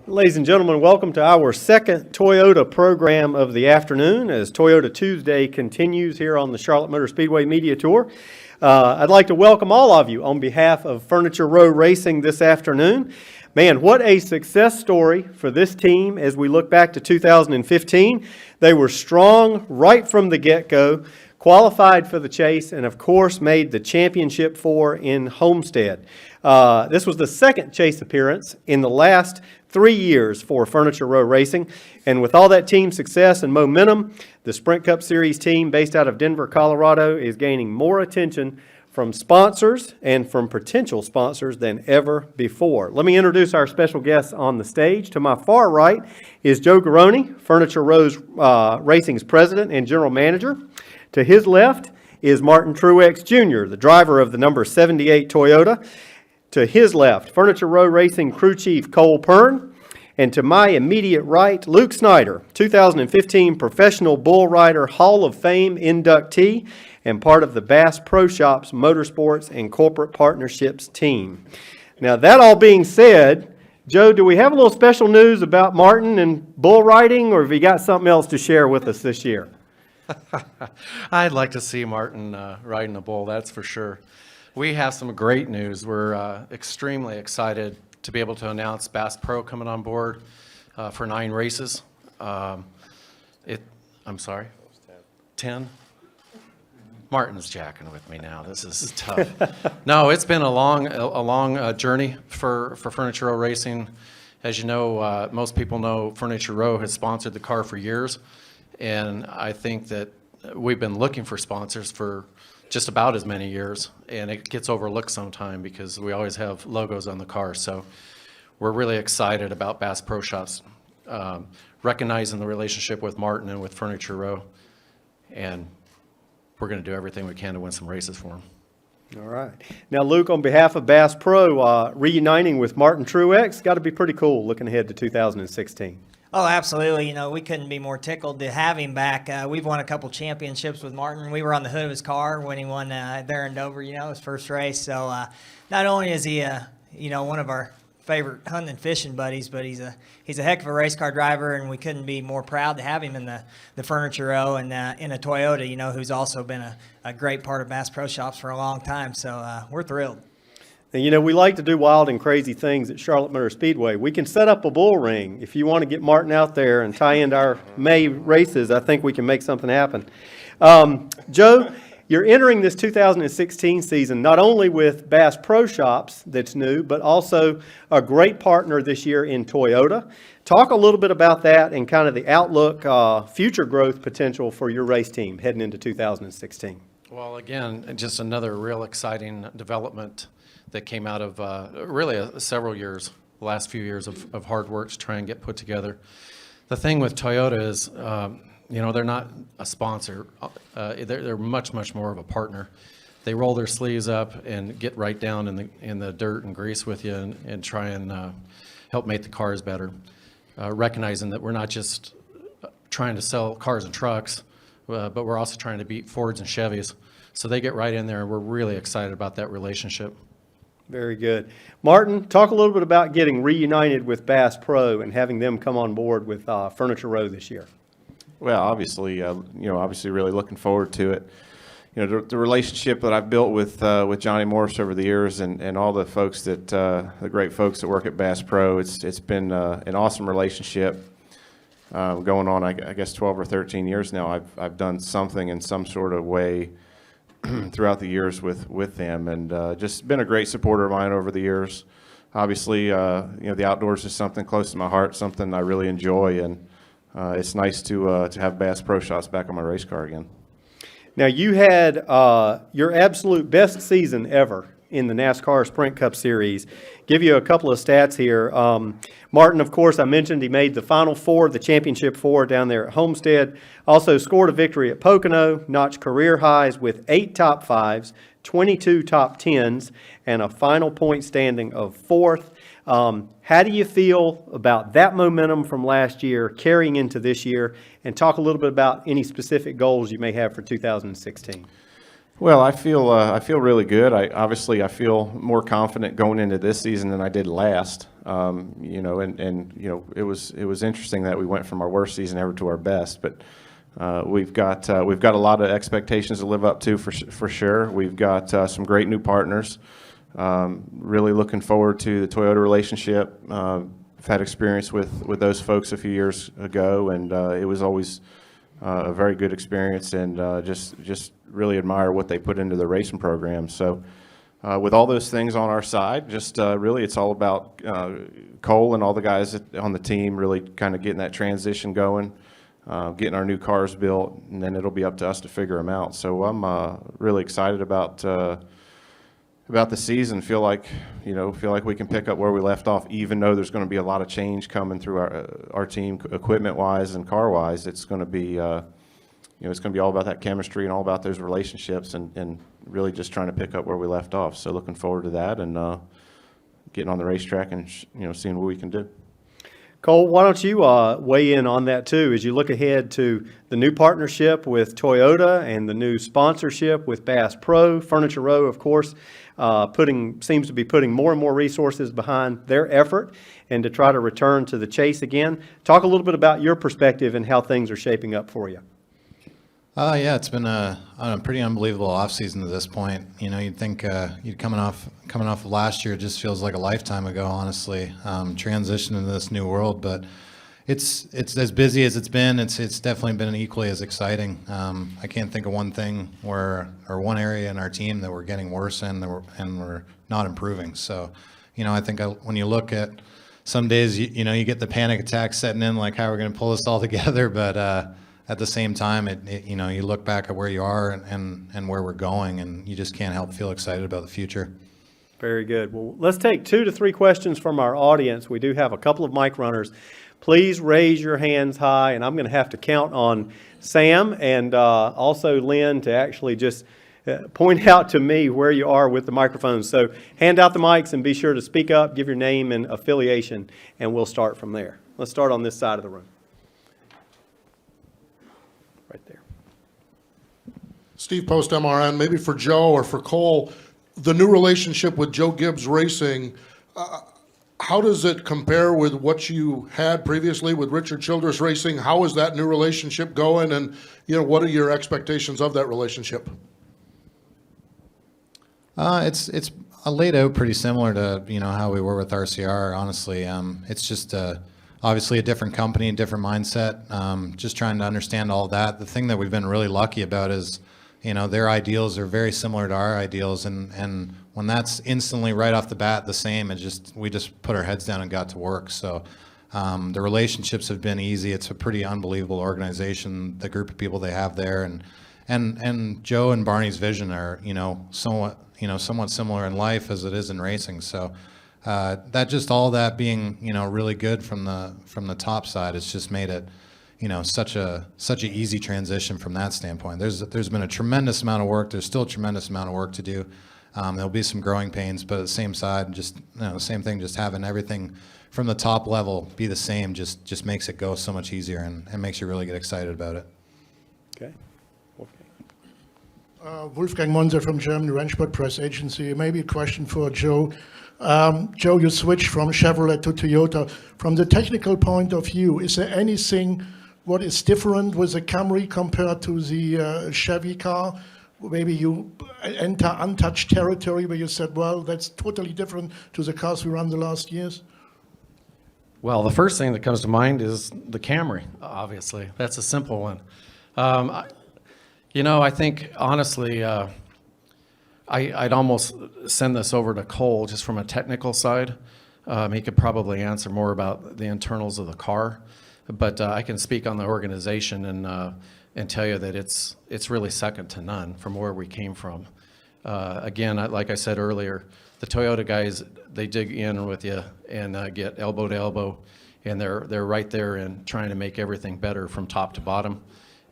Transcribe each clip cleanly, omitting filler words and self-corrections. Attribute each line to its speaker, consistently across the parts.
Speaker 1: Ladies and gentlemen, welcome to our second Toyota program of the afternoon as Toyota Tuesday continues here on the Charlotte Motor Speedway Media Tour. I'd like to welcome all of you on behalf of Furniture Row Racing this afternoon. Man, what a success story for this team as we look back to 2015. They were strong right from the get-go, qualified for the chase, and of course made the championship four in Homestead. This was the second chase appearance in the last 3 years for Furniture Row Racing. And with all that team success and momentum, the Sprint Cup Series team based out of Denver, Colorado is gaining more attention from sponsors and from potential sponsors than ever before. Let me introduce our special guests on the stage. To my far right is Joe Garrone, Furniture Row Racing's president and general manager. To his left is Martin Truex Jr., the driver of the number 78 Toyota. To his left, Furniture Row Racing crew chief Cole Pern. And to my immediate right, Luke Snyder, 2015 Professional Bull Rider Hall of Fame inductee and part of the Bass Pro Shops Motorsports and Corporate Partnerships team. Now, that all being said, Joe, do we have a little special news about Martin and bull riding, or have you got something else to share with us this year?
Speaker 2: I'd like to see Martin riding a bull, that's for sure. We have some great news. We're extremely excited to be able to announce Bass Pro coming on board for 9 races. I'm sorry? 10? Martin's jacking with me now. This is tough. No, it's been a long journey for Furniture Row Racing. As you know, most people know Furniture Row has sponsored the car for years. And I think that we've been looking for sponsors for just about as many years, and it gets overlooked sometime because we always have logos on the car. So we're really excited about Bass Pro Shops recognizing the relationship with Martin and with Furniture Row, and we're going to do everything we can to win some races for them.
Speaker 1: All right. Now, Luke, on behalf of Bass Pro, reuniting with Martin Truex, got to be pretty cool looking ahead to 2016.
Speaker 3: Oh, absolutely. You know, we couldn't be more tickled to have him back. We've won a couple championships with Martin. We were on the hood of his car when he won there in Dover, his first race. So not only is he, one of our favorite hunting and fishing buddies, but he's a heck of a race car driver, and we couldn't be more proud to have him in the Furniture Row and in a Toyota, who's also been a great part of Bass Pro Shops for a long time. So we're thrilled.
Speaker 1: And, we like to do wild and crazy things at Charlotte Motor Speedway. We can set up a bull ring. If you want to get Martin out there and tie into our May races, I think we can make something happen. Joe, you're entering this 2016 season not only with Bass Pro Shops that's new, but also a great partner this year in Toyota. Talk a little bit about that and kind of the outlook, future growth potential for your race team heading into 2016.
Speaker 2: Well, again, just another real exciting development that came out of really several years, the last few years of hard work to try and get put together. The thing with Toyota is, they're not a sponsor. They're much more of a partner. They roll their sleeves up and get right down in the dirt and grease with you and try and help make the cars better, recognizing that we're not just trying to sell cars and trucks, but we're also trying to beat Fords and Chevys. So they get right in there, and we're really excited about that relationship.
Speaker 1: Very good. Martin, talk a little bit about getting reunited with Bass Pro and having them come on board with Furniture Row this year.
Speaker 4: Well, obviously really looking forward to it. The relationship that I've built with Johnny Morris over the years and all the folks the great folks that work at Bass Pro, it's been an awesome relationship going on, I guess, 12 or 13 years now. I've done something in some sort of way throughout the years with them, and just been a great supporter of mine over the years. Obviously, the outdoors is something close to my heart, something I really enjoy, and it's nice to have Bass Pro Shops back on my race car again.
Speaker 1: Now, you had your absolute best season ever in the NASCAR Sprint Cup Series. Give you a couple of stats here. Martin, of course, I mentioned he made the Final Four, the Championship Four down there at Homestead. Also scored a victory at Pocono, notched career highs with 8 top 5s, 22 top 10s, and a final point standing of 4th. How do you feel about that momentum from last year carrying into this year? And talk a little bit about any specific goals you may have for 2016.
Speaker 4: Well, I feel really good. I feel more confident going into this season than I did last. You know, and you know, it was interesting that we went from our worst season ever to our best. But we've got a lot of expectations to live up to for sure. We've got some great new partners. Really looking forward to the Toyota relationship. I've had experience with those folks a few years ago, and it was always a very good experience, and just really admire what they put into the racing program. So with all those things on our side, just really it's all about Cole and all the guys on the team really kind of getting that transition going, getting our new cars built, and then it'll be up to us to figure them out. So I'm really excited about the season. Feel like we can pick up where we left off, even though there's going to be a lot of change coming through our team, equipment wise and car wise. It's going to be it's going to be all about that chemistry and all about those relationships, and really just trying to pick up where we left off. So looking forward to that, and getting on the racetrack and seeing what we can do.
Speaker 1: Cole, why don't you weigh in on that too, as you look ahead to the new partnership with Toyota and the new sponsorship with Bass Pro, Furniture Row, of course, seems to be putting more and more resources behind their effort and to try to return to the chase again. Talk a little bit about your perspective and how things are shaping up for you.
Speaker 5: Yeah, it's been a pretty unbelievable offseason to this point. You know, you'd think you'd coming off of last year, it just feels like a lifetime ago, honestly. Transition into this new world, but it's as busy as it's been. It's definitely been equally as exciting. I can't think of one thing or one area in our team that we're getting worse in, and we're not improving. So, you know, I think when you look at some days, you get the panic attack setting in, like how we're going to pull this all together, but at the same time, you look back at where you are and where we're going, and you just can't help feel excited about the future.
Speaker 1: Very good. Well, let's take 2 to 3 questions from our audience. We do have a couple of mic runners. Please raise your hands high, and I'm going to have to count on Sam and also Lynn to actually just point out to me where you are with the microphones. So hand out the mics and be sure to speak up, give your name and affiliation, and we'll start from there. Let's start on this side of the room. Right there.
Speaker 6: Steve Post, MRN. Maybe for Joe or for Cole, the new relationship with Joe Gibbs Racing, how does it compare with what you had previously with Richard Childress Racing? How is that new relationship going, and what are your expectations of that relationship?
Speaker 5: It's laid out pretty similar to how we were with RCR. Honestly, it's just obviously a different company, different mindset. Just trying to understand all that. The thing that we've been really lucky about is, their ideals are very similar to our ideals, and when that's instantly right off the bat the same, we just put our heads down and got to work. So the relationships have been easy. It's a pretty unbelievable organization, the group of people they have there, and Joe and Barney's vision are somewhat similar in life as it is in racing. So all that being really good from the top side, it's just made it such a easy transition from that standpoint. There's been a tremendous amount of work. There's still a tremendous amount of work to do. There'll be some growing pains, but at the same side, the same thing. Just having everything from the top level be the same just makes it go so much easier and makes you really get excited about it.
Speaker 1: Okay.
Speaker 7: Wolfgang Monser from Germany, Rennsport Press Agency. Maybe a question for Joe. Joe, you switched from Chevrolet to Toyota. From the technical point of view, is there anything what is different with the Camry compared to the Chevy car? Maybe you enter untouched territory where you said, well, that's totally different to the cars we run the last years?
Speaker 2: Well, the first thing that comes to mind is the Camry, obviously. That's a simple one. I think, honestly, I'd almost send this over to Cole just from a technical side. He could probably answer more about the internals of the car. But I can speak on the organization and tell you that it's really second to none from where we came from. Again, like I said earlier, the Toyota guys, they dig in with you and get elbow to elbow, and they're right there and trying to make everything better from top to bottom.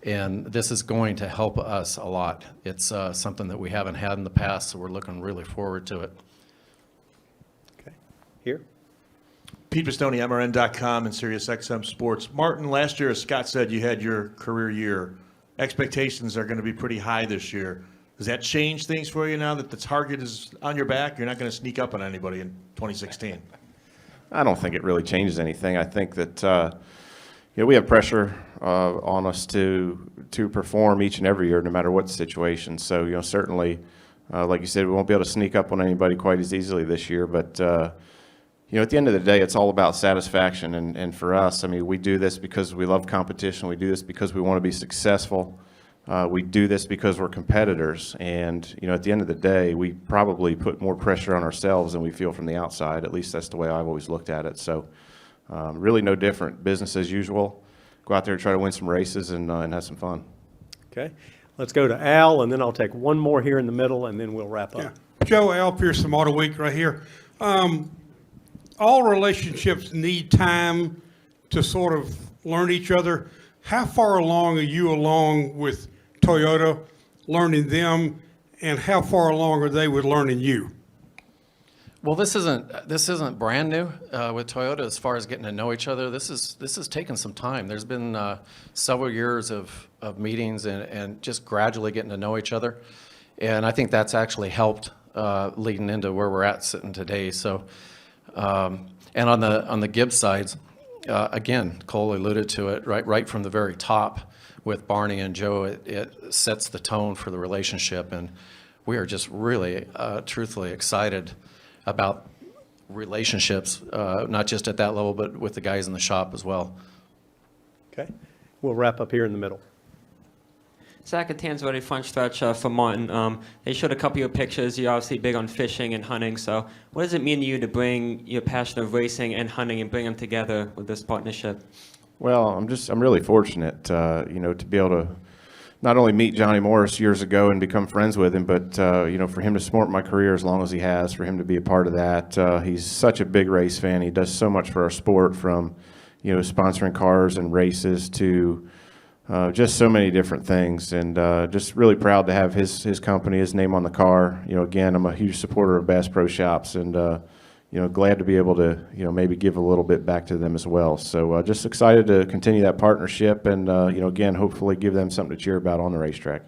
Speaker 2: And this is going to help us a lot. It's something that we haven't had in the past, so we're looking really forward to it.
Speaker 1: Okay. Here.
Speaker 8: Pete Pistone, MRN.com and SiriusXM Sports. Martin, last year, as Scott said, you had your career year. Expectations are going to be pretty high this year. Does that change things for you now that the target is on your back? You're not going to sneak up on anybody in 2016.
Speaker 4: I don't think it really changes anything. I think that we have pressure on us to perform each and every year, no matter what the situation. So certainly, like you said, we won't be able to sneak up on anybody quite as easily this year. But at the end of the day, it's all about satisfaction. And for us, I mean, we do this because we love competition. We do this because we want to be successful. We do this because we're competitors, and at the end of the day, we probably put more pressure on ourselves than we feel from the outside. At least that's the way I've always looked at it. So, really no different. Business as usual. Go out there and try to win some races and have some fun.
Speaker 1: Okay, let's go to Al, and then I'll take one more here in the middle, and then we'll wrap up.
Speaker 9: Yeah. Joe, Al Pierce from Auto Week right here. All relationships need time to sort of learn each other. How far along are you along with Toyota, learning them, and how far along are they with learning you?
Speaker 2: Well, this isn't brand new with Toyota as far as getting to know each other. This has taken some time. There's been several years of meetings and just gradually getting to know each other, and I think that's actually helped leading into where we're at sitting today. So, and on the Gibbs sides, again, Cole alluded to it right from the very top. With Barney and Joe, it sets the tone for the relationship, and we are just really, truthfully excited about relationships, not just at that level, but with the guys in the shop as well.
Speaker 1: Okay, we'll wrap up here in the middle.
Speaker 10: Zach and Tan's very fun stretch for Martin. They showed a couple of pictures. You're obviously big on fishing and hunting. So what does it mean to you to bring your passion of racing and hunting and bring them together with this partnership?
Speaker 4: Well, I'm really fortunate, to be able to not only meet Johnny Morris years ago and become friends with him, but for him to support my career as long as he has, for him to be a part of that. He's such a big race fan. He does so much for our sport, from sponsoring cars and races to just so many different things, and just really proud to have his company, his name on the car. Again, I'm a huge supporter of Bass Pro Shops, and glad to be able to, maybe give a little bit back to them as well. So just excited to continue that partnership and, again, hopefully give them something to cheer about on the racetrack.